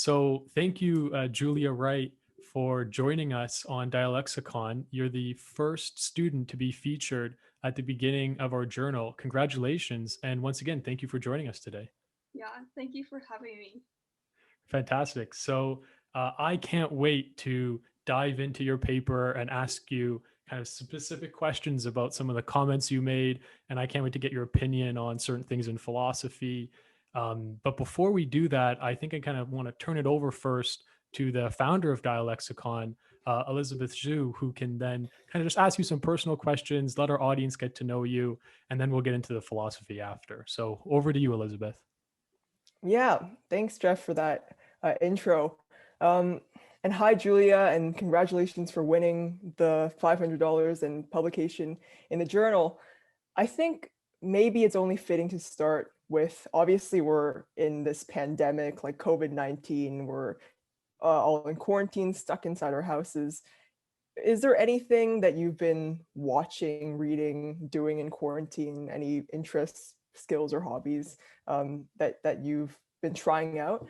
So thank you, Julia Wright, for joining us on Dialexicon. You're the first student to be featured at the beginning of our journal. Congratulations. And once again, thank you for joining us today. Yeah, thank you for having me. Fantastic. So I can't wait to dive into your paper and ask you kind of specific questions about some of the comments you made. And I can't wait to get your opinion on certain things in philosophy. But before we do that, I think I kind of want to turn it over first to the founder of Dialexicon, Elizabeth Zhu, who can then kind of just ask you some personal questions, let our audience get to know you, and then we'll get into the philosophy after. So over to you, Elizabeth. Yeah, thanks, Jeff, for that intro. Um, and hi, Julia, and congratulations for winning the $500 and publication in the journal. I think maybe it's only fitting to start with, obviously, we're in this pandemic, like COVID-19, we're all in quarantine, stuck inside our houses. Is there anything that you've been watching, reading, doing in quarantine? Any interests, skills, or hobbies that you've been trying out?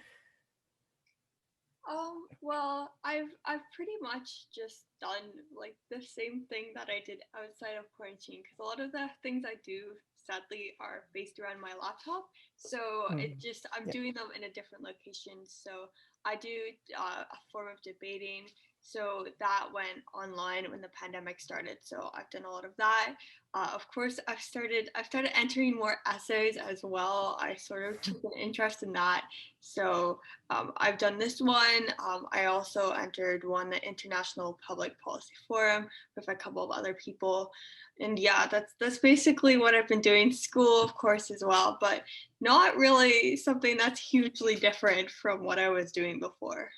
Well, I've pretty much just done like the same thing that I did outside of quarantine because a lot of the things I do sadly are based around my laptop. So I'm Yeah. doing them in a different location. So I do a form of debating. So that went online when the pandemic started. So I've done a lot of that. Of course, I've started entering more essays as well. I sort of took an interest in that. So I've done this one. I also entered one, the International Public Policy Forum, with a couple of other people. And yeah, that's basically what I've been doing. School, of course, as well, but not really something that's hugely different from what I was doing before.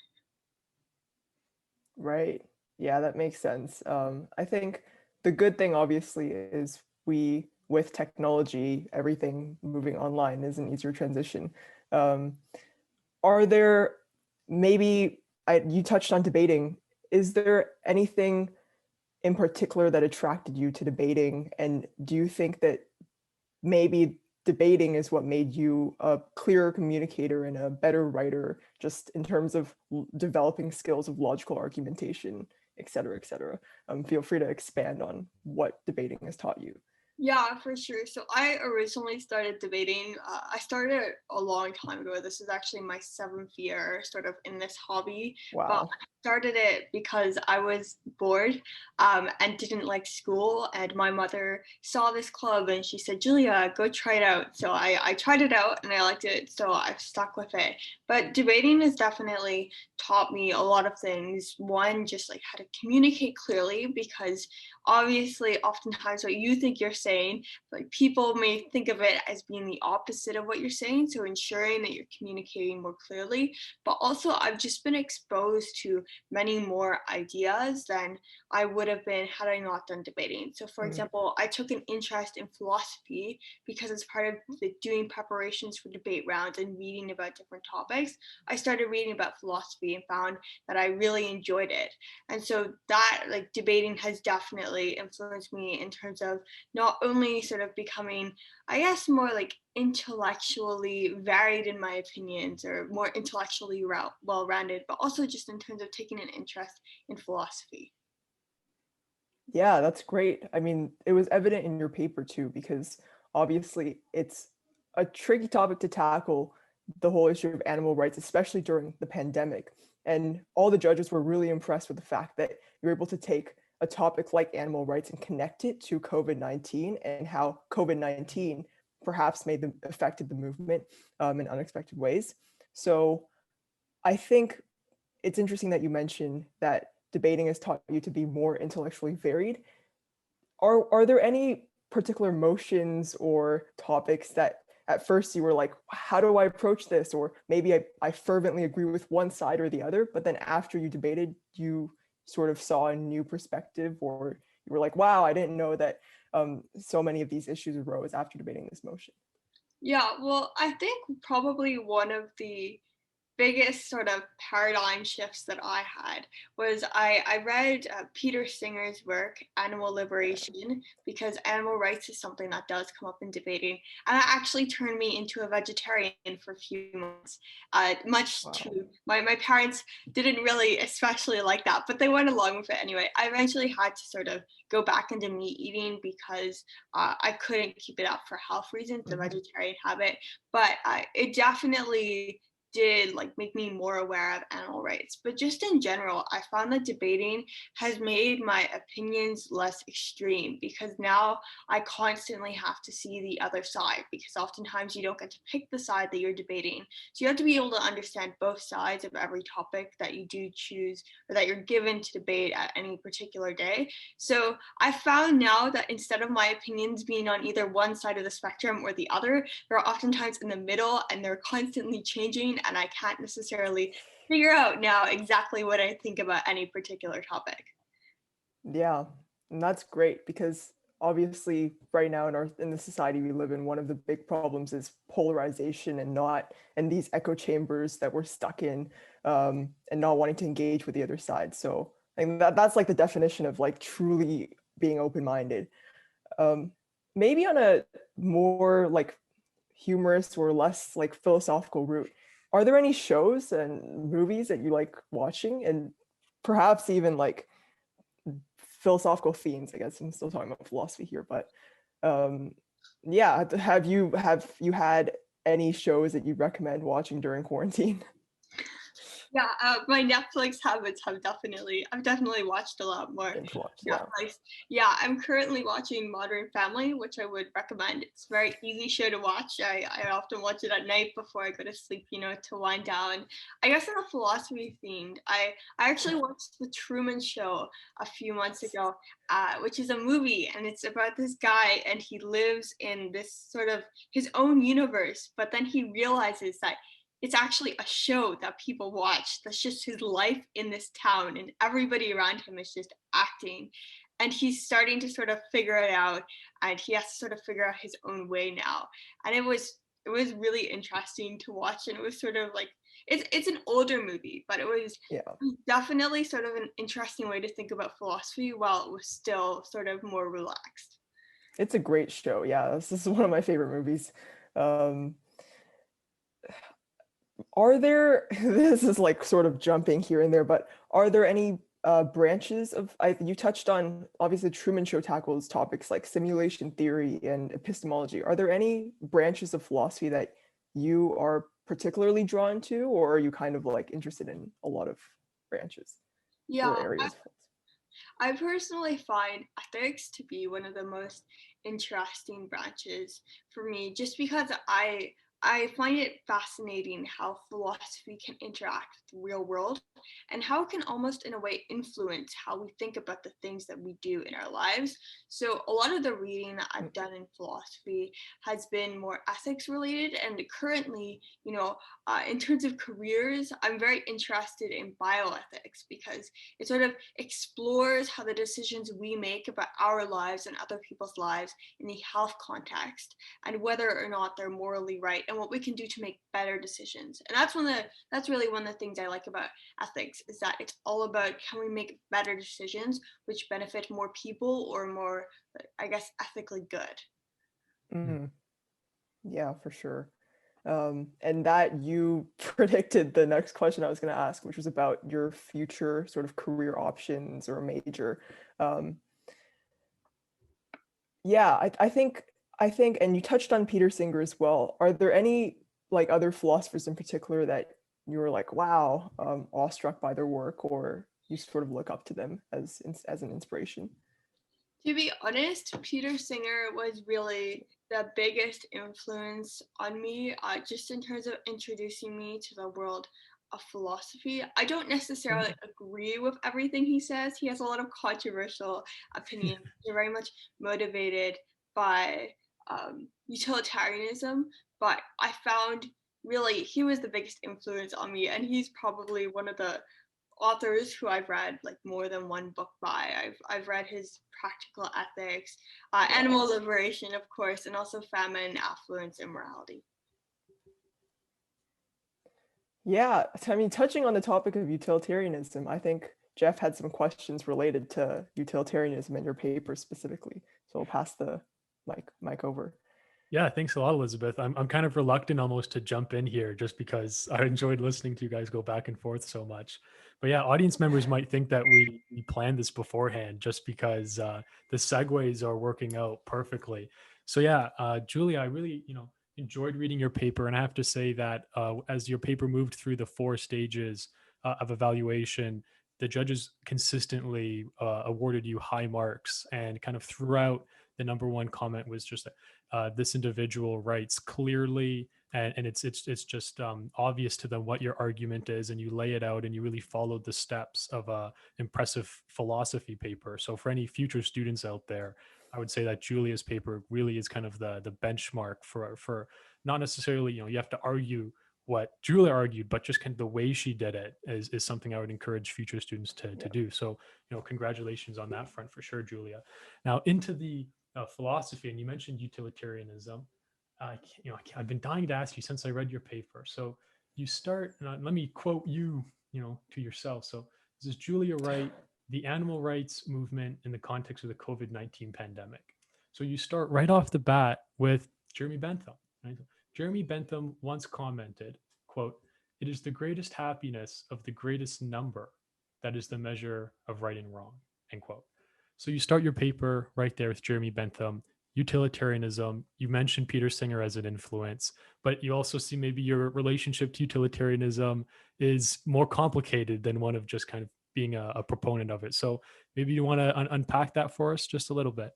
Right. Yeah, that makes sense. I think the good thing, obviously, is with technology, everything moving online is an easier transition. Um, are there maybe, you touched on debating, is there anything in particular that attracted you to debating? And do you think that maybe debating is what made you a clearer communicator and a better writer, just in terms of developing skills of logical argumentation, et cetera, et cetera? Feel free to expand on what debating has taught you. Yeah, for sure. So I originally started debating. I started a long time ago. This is actually my seventh year, sort of in this hobby. But Wow. I started it because I was bored and didn't like school. And my mother saw this club and she said, "Julia, go try it out." So I tried it out and I liked it. So I've stuck with it. But debating has definitely taught me a lot of things. One, just like how to communicate clearly, because obviously oftentimes what you think you're saying, like people may think of it as being the opposite of what you're saying, so ensuring that you're communicating more clearly. But also I've just been exposed to many more ideas than I would have been had I not done debating. So for Mm. example, I took an interest in philosophy because as part of doing preparations for debate rounds and reading about different topics, I started reading about philosophy and found that I really enjoyed it. And so that, like, debating has definitely influenced me in terms of not only sort of becoming, I guess, more like intellectually varied in my opinions or more intellectually well-rounded, but also just in terms of taking an interest in philosophy. Yeah, that's great. I mean, it was evident in your paper too, because obviously it's a tricky topic to tackle, the whole issue of animal rights, especially during the pandemic. And all the judges were really impressed with the fact that you're able to take a topic like animal rights and connect it to COVID-19 and how COVID-19 perhaps affected the movement in unexpected ways. So I think it's interesting that you mentioned that debating has taught you to be more intellectually varied. Are there any particular motions or topics that at first you were like, how do I approach this? Or maybe I fervently agree with one side or the other, but then after you debated, you sort of saw a new perspective, or you were like, wow, I didn't know that so many of these issues arose after debating this motion. Yeah, well, I think probably one of the biggest sort of paradigm shifts that I had was I read Peter Singer's work, Animal Liberation, because animal rights is something that does come up in debating. And that actually turned me into a vegetarian for a few months, much Wow. to my parents didn't really especially like that, but they went along with it anyway. I eventually had to sort of go back into meat eating because I couldn't keep it up for health reasons, the vegetarian habit. But it definitely did like make me more aware of animal rights. But just in general, I found that debating has made my opinions less extreme, because now I constantly have to see the other side, because oftentimes you don't get to pick the side that you're debating. So you have to be able to understand both sides of every topic that you do choose or that you're given to debate at any particular day. So I found now that instead of my opinions being on either one side of the spectrum or the other, they're oftentimes in the middle, and they're constantly changing, and I can't necessarily figure out now exactly what I think about any particular topic. Yeah, and that's great because obviously right now in the society we live in, one of the big problems is polarization and these echo chambers that we're stuck in, and not wanting to engage with the other side. So I think that's like the definition of like truly being open-minded. Maybe on a more like humorous or less like philosophical route, are there any shows and movies that you like watching, and perhaps even like philosophical themes? I guess I'm still talking about philosophy here, but yeah, have you had any shows that you recommend watching during quarantine? Yeah, my Netflix habits have I've definitely watched a lot more Binge watch, yeah. Netflix. Yeah, I'm currently watching Modern Family, which I would recommend. It's a very easy show to watch. I often watch it at night before I go to sleep, to wind down. I guess on a philosophy themed, I actually watched The Truman Show a few months ago, which is a movie, and it's about this guy, and he lives in this sort of his own universe, but then he realizes that it's actually a show that people watch. That's just his life in this town, and everybody around him is just acting. And he's starting to sort of figure it out, and he has to sort of figure out his own way now. And it was really interesting to watch, and it was sort of like it's an older movie, but it was Yeah, definitely sort of an interesting way to think about philosophy while it was still sort of more relaxed. it's a great show. Yeah, this is one of my favorite movies. um Are there, this is like sort of jumping here and there, but are there any branches of, you touched on, obviously Truman Show tackles topics like simulation theory and epistemology. Are there any branches of philosophy that you are particularly drawn to, or are you kind of like interested in a lot of branches Yeah, or areas of philosophy? I personally find ethics to be one of the most interesting branches for me, just because I find it fascinating how philosophy can interact with the real world, and how it can almost in a way influence how we think about the things that we do in our lives. So a lot of the reading that I've done in philosophy has been more ethics related, and currently, in terms of careers, I'm very interested in bioethics, because it sort of explores how the decisions we make about our lives and other people's lives in the health context, and whether or not they're morally right, and what we can do to make better decisions. And that's really one of the things I like about ethics, is that it's all about, can we make better decisions which benefit more people, or more, I guess, ethically good. Mhm. Yeah, for sure. And that you predicted the next question I was going to ask, which was about your future sort of career options or major. Um, yeah, I think, and you touched on Peter Singer as well. Are there any like other philosophers in particular that you were like, wow, awestruck by their work, or you sort of look up to them as an inspiration? To be honest, Peter Singer was really the biggest influence on me, just in terms of introducing me to the world of philosophy. I don't necessarily agree with everything he says. He has a lot of controversial opinions. They're very much motivated by utilitarianism, but I found really he was the biggest influence on me, and he's probably one of the authors who I've read like more than one book by. I've read his Practical Ethics, Animal Liberation, of course, and also Famine, Affluence, and Morality. Yeah, I mean, touching on the topic of utilitarianism, I think Jeff had some questions related to utilitarianism in your paper specifically. So I'll pass the mic over. Yeah, thanks a lot, Elizabeth. I'm kind of reluctant almost to jump in here just because I enjoyed listening to you guys go back and forth so much. But yeah, audience members might think that we planned this beforehand just because the segues are working out perfectly. So yeah, Julia, I really enjoyed reading your paper, and I have to say that as your paper moved through the 4 stages of evaluation, the judges consistently awarded you high marks, and kind of throughout the number one comment was just this individual writes clearly, and it's just obvious to them what your argument is, and you lay it out, and you really followed the steps of a impressive philosophy paper. So for any future students out there, I would say that Julia's paper really is kind of the benchmark for not necessarily, you have to argue what Julia argued, but just kind of the way she did it is something I would encourage future students to Yeah. do. So, congratulations on that front for sure, Julia. Now into the philosophy, and you mentioned utilitarianism. I've been dying to ask you since I read your paper. So you start, and let me quote you, to yourself. So this is Julia Wright, the animal rights movement in the context of the COVID-19 pandemic. So you start right off the bat with Jeremy Bentham. Right? Jeremy Bentham once commented, quote, "It is the greatest happiness of the greatest number that is the measure of right and wrong," end quote. So you start your paper right there with Jeremy Bentham, utilitarianism. You mentioned Peter Singer as an influence, but you also see maybe your relationship to utilitarianism is more complicated than one of just kind of being a proponent of it. So maybe you want to unpack that for us just a little bit.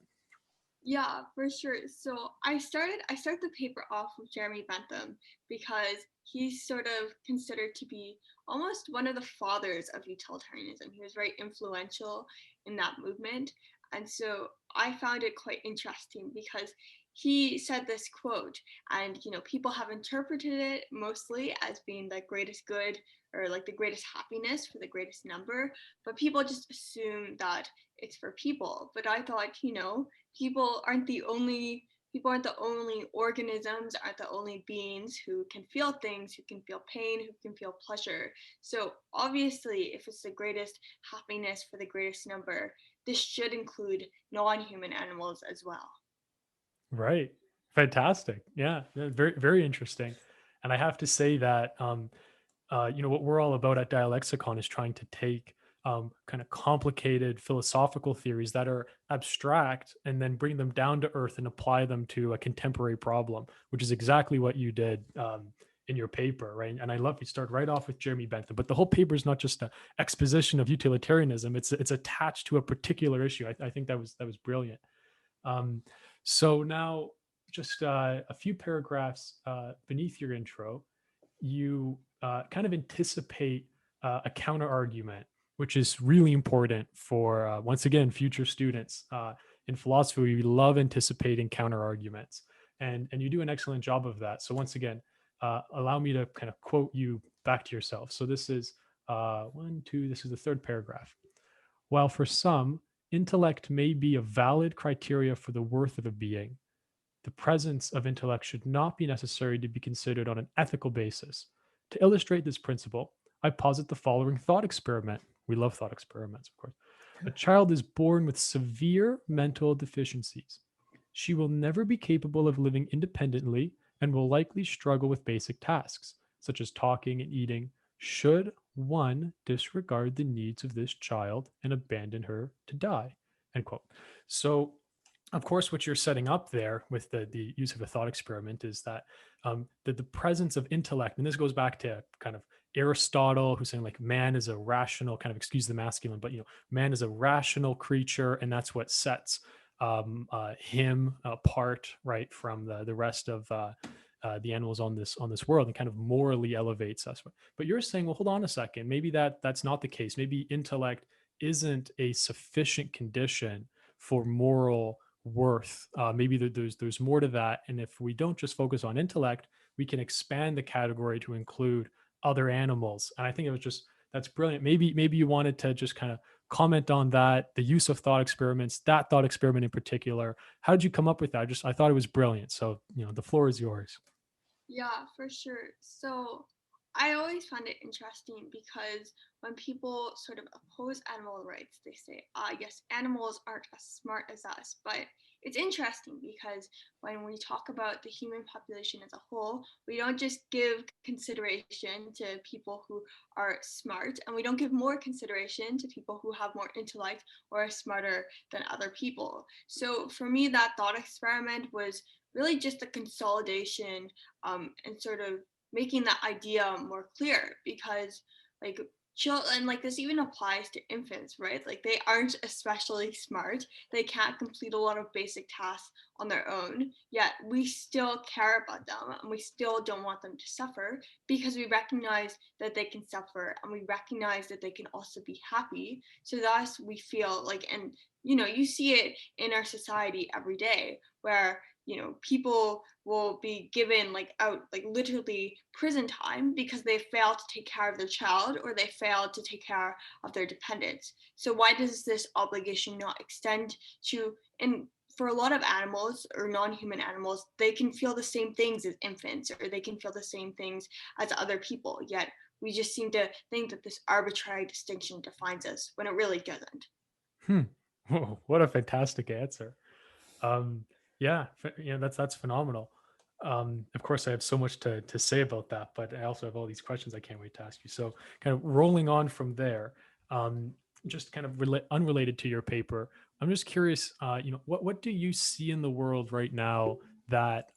Yeah, for sure. So I start the paper off with Jeremy Bentham because he's sort of considered to be almost one of the fathers of utilitarianism. He was very influential in that movement. And so I found it quite interesting because he said this quote, and people have interpreted it mostly as being the greatest good or like the greatest happiness for the greatest number, but people just assume that it's for people. But I thought, people aren't the only organisms, aren't the only beings who can feel things, who can feel pain, who can feel pleasure. So obviously, if it's the greatest happiness for the greatest number, this should include non-human animals as well. Right. Fantastic. Yeah. Very, very interesting. And I have to say that, what we're all about at Dialexicon is trying to take kind of complicated philosophical theories that are abstract and then bring them down to earth and apply them to a contemporary problem, which is exactly what you did in your paper, right? And I love you start right off with Jeremy Bentham, but the whole paper is not just an exposition of utilitarianism; it's attached to a particular issue. I think that was brilliant. Um, so now, just a few paragraphs beneath your intro, you kind of anticipate a counter argument, which is really important for, once again, future students. In philosophy, we love anticipating counter arguments, and you do an excellent job of that. So once again, allow me to kind of quote you back to yourself. So this is this is the third paragraph. While for some, intellect may be a valid criteria for the worth of a being, the presence of intellect should not be necessary to be considered on an ethical basis. To illustrate this principle, I posit the following thought experiment. We love thought experiments, of course. A child is born with severe mental deficiencies. She will never be capable of living independently and will likely struggle with basic tasks, such as talking and eating. Should one disregard the needs of this child and abandon her to die? End quote. So of course, what you're setting up there with the use of a thought experiment is that the presence of intellect, and this goes back to kind of Aristotle, who's saying like man is a rational, kind of excuse the masculine, but man is a rational creature, and that's what sets him apart, right, from the rest of the animals on this world, and kind of morally elevates us. But you're saying, well, hold on a second, maybe that's not the case. Maybe intellect isn't a sufficient condition for moral worth. Maybe there's more to that, and if we don't just focus on intellect, we can expand the category to include other animals. And I think that's brilliant. Maybe you wanted to just kind of comment on that, the use of thought experiments, that thought experiment in particular. How did you come up with that? I thought it was brilliant. So the floor is yours. Yeah, for sure. So I always find it interesting because when people sort of oppose animal rights, they say, yes, animals aren't as smart as us. But it's interesting because when we talk about the human population as a whole, we don't just give consideration to people who are smart, and we don't give more consideration to people who have more intellect or are smarter than other people. So for me, that thought experiment was really just a consolidation and sort of making that idea more clear, because like children, and like this even applies to infants, right? Like they aren't especially smart, they can't complete a lot of basic tasks on their own, yet we still care about them and we still don't want them to suffer, because we recognize that they can suffer and we recognize that they can also be happy. So thus we feel like, and you see it in our society every day, where people will be given like out like literally prison time because they failed to take care of their child or they failed to take care of their dependents. So why does this obligation not extend to, and for a lot of animals or non-human animals, they can feel the same things as infants, or they can feel the same things as other people, yet we just seem to think that this arbitrary distinction defines us when it really doesn't. Whoa, what a fantastic answer. Um, yeah, that's phenomenal. Of course, I have so much to say about that, but I also have all these questions I can't wait to ask you. So, kind of rolling on from there, just kind of unrelated to your paper, I'm just curious. What do you see in the world right now that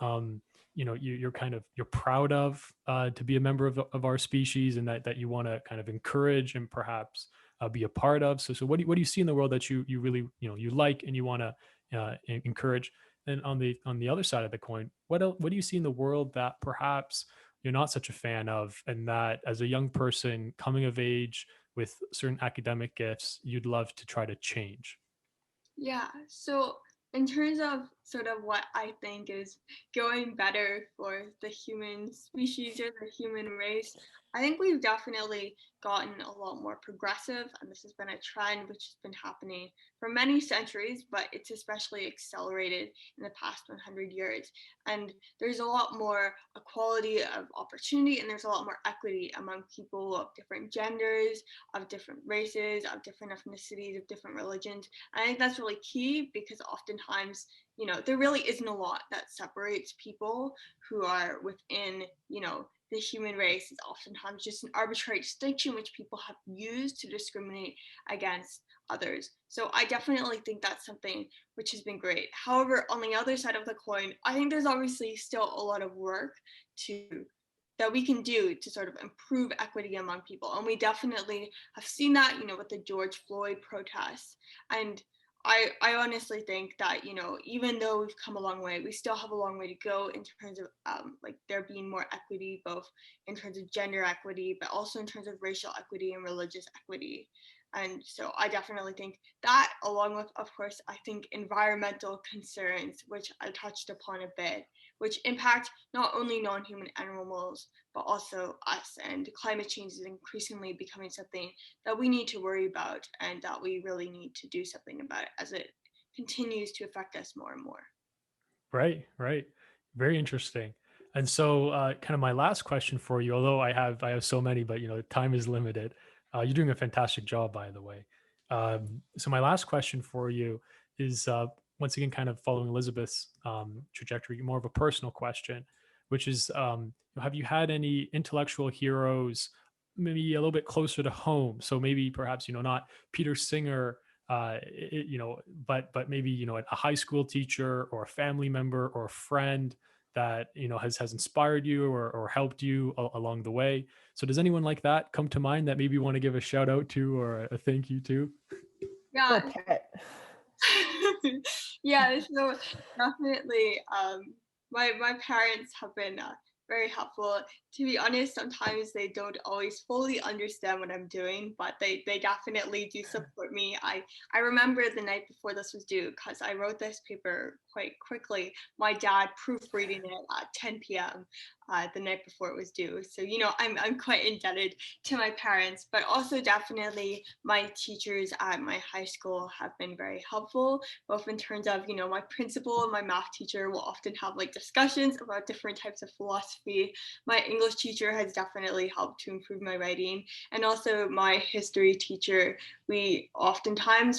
you're proud of to be a member of our species, and that you want to kind of encourage and perhaps be a part of. So what do you see in the world that you really you like and you want to encourage? And on the other side of the coin, what do you see in the world that perhaps you're not such a fan of, and that as a young person coming of age with certain academic gifts, you'd love to try to change? Yeah, so in terms of sort of what I think is going better for the human species or the human race, I think we've definitely gotten a lot more progressive, and this has been a trend which has been happening for many centuries, but it's especially accelerated in the past 100 years. And there's a lot more equality of opportunity, and there's a lot more equity among people of different genders, of different races, of different ethnicities, of different religions. I think that's really key, because oftentimes, there really isn't a lot that separates people who are within, the human race. Is oftentimes just an arbitrary distinction which people have used to discriminate against others. So I definitely think that's something which has been great. However, on the other side of the coin, I think there's obviously still a lot of work to that we can do to sort of improve equity among people. And we definitely have seen that, with the George Floyd protests. And I honestly think that, even though we've come a long way, we still have a long way to go in terms of like there being more equity, both in terms of gender equity, but also in terms of racial equity and religious equity. And so I definitely think that, along with, of course, I think environmental concerns, which I touched upon a bit, which impact not only non-human animals, but also us. And climate change is increasingly becoming something that we need to worry about, and that we really need to do something about it as it continues to affect us more and more. Right, right. Very interesting. And so, kind of my last question for you, although I have so many, but time is limited. You're doing a fantastic job, by the way. So my last question for you is, once again, kind of following Elizabeth's trajectory, more of a personal question, which is, have you had any intellectual heroes, maybe a little bit closer to home? So maybe perhaps not Peter Singer, but maybe a high school teacher or a family member or a friend that has inspired you or helped you along the way. So does anyone like that come to mind that maybe you want to give a shout out to or a thank you to? Or Yeah. a pet. Yeah, so definitely my parents have been very helpful. To be honest, sometimes they don't always fully understand what I'm doing, but they definitely do support me. I remember the night before this was due, because I wrote this paper quite quickly, my dad proofreading it at 10 p.m. the night before it was due. So, I'm quite indebted to my parents, but also definitely my teachers at my high school have been very helpful, both in terms of, my principal and my math teacher will often have like discussions about different types of philosophy. My English teacher has definitely helped to improve my writing. And also my history teacher, we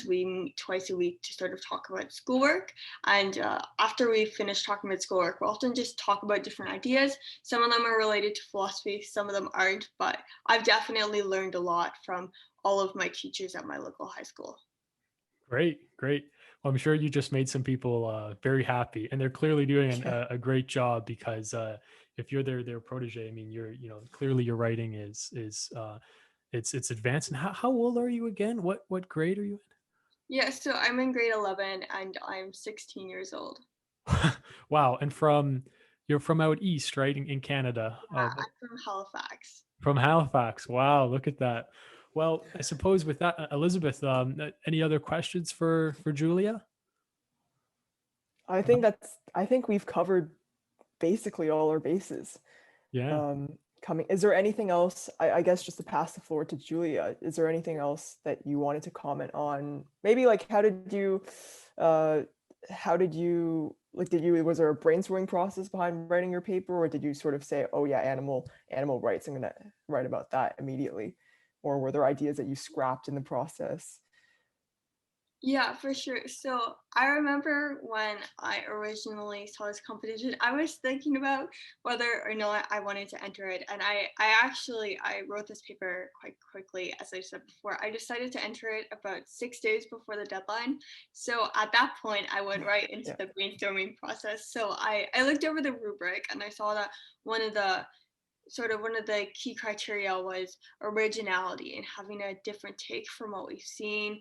meet twice a week to sort of talk about schoolwork. And after we finish talking about schoolwork, we'll often just talk about different ideas. Some of them are related to philosophy, some of them aren't, but I've definitely learned a lot from all of my teachers at my local high school. Great, great. Well, I'm sure you just made some people very happy, and they're clearly doing a great job because if you're their protege, I mean, clearly your writing is it's advanced. And how old are you again? What grade are you Yeah, so I'm in grade 11 and I'm 16 years old. in? Wow, and you're from out east, right, in Canada. Yeah, I'm from Halifax. From Halifax. Wow, look at that. Well, I suppose with that, Elizabeth, any other questions for Julia? I think we've covered basically all our bases. Yeah. Is there anything else, I guess just to pass the floor to Julia, is there anything else that you wanted to comment on? Maybe like was there a brainstorming process behind writing your paper, or did you sort of say, oh yeah, animal rights, I'm gonna write about that immediately? Or were there ideas that you scrapped in the process? Yeah, for sure. So I remember when I originally saw this competition, I was thinking about whether or not I wanted to enter it. And I wrote this paper quite quickly, as I said before. I decided to enter it about 6 days before the deadline. So at that point, I went right into the brainstorming process. So I looked over the rubric and I saw that one of the key criteria was originality and having a different take from what we've seen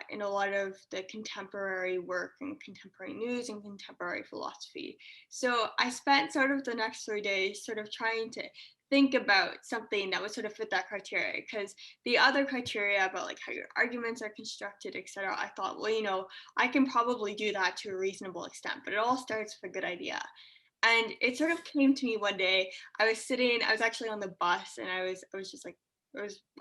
in a lot of the contemporary work and contemporary news and contemporary philosophy. So I spent sort of the next 3 days sort of trying to think about something that would sort of fit that criteria, because the other criteria about like how your arguments are constructed, etc., I thought, well, I can probably do that to a reasonable extent, but it all starts with a good idea. And it sort of came to me one day. I was actually on the bus, and I was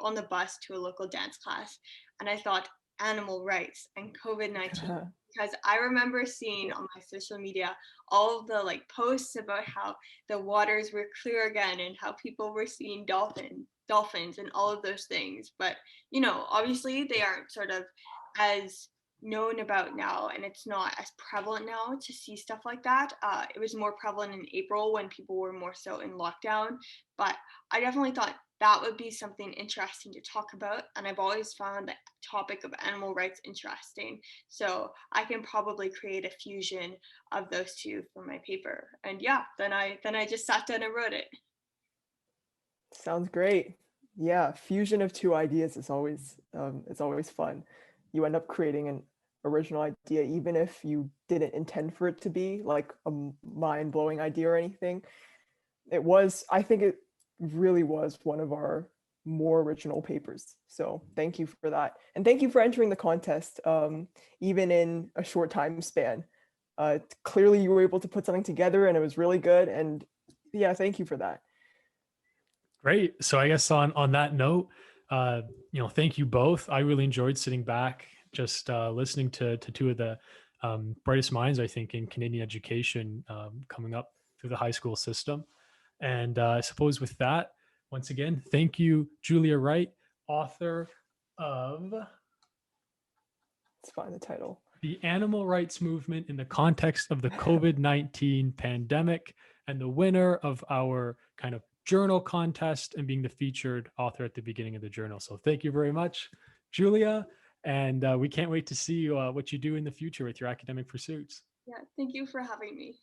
on the bus to a local dance class, and I thought animal rights and COVID-19, because I remember seeing on my social media all of the like posts about how the waters were clear again and how people were seeing dolphins and all of those things. But obviously they aren't sort of as known about now, and it's not as prevalent now to see stuff like that. It was more prevalent in April when people were more so in lockdown, but I definitely thought that would be something interesting to talk about, and I've always found the topic of animal rights interesting, so I can probably create a fusion of those two for my paper. And yeah, then I just sat down and wrote it. Sounds great. Yeah, fusion of two ideas is always it's always fun. You end up creating an original idea, even if you didn't intend for it to be like a mind-blowing idea or anything. I think it really was one of our more original papers. So thank you for that. And thank you for entering the contest, even in a short time span. Clearly you were able to put something together and it was really good. And yeah, thank you for that. Great. So I guess on that note, thank you both. I really enjoyed sitting back, just listening to two of the brightest minds, I think, in Canadian education coming up through the high school system. And I suppose with that, once again, thank you, Julia Wright, author of Let's find the title. The Animal Rights Movement in the Context of the COVID-19 Pandemic, and the winner of our kind of journal contest and being the featured author at the beginning of the journal. So thank you very much, Julia. And we can't wait to see what you do in the future with your academic pursuits. Yeah, thank you for having me.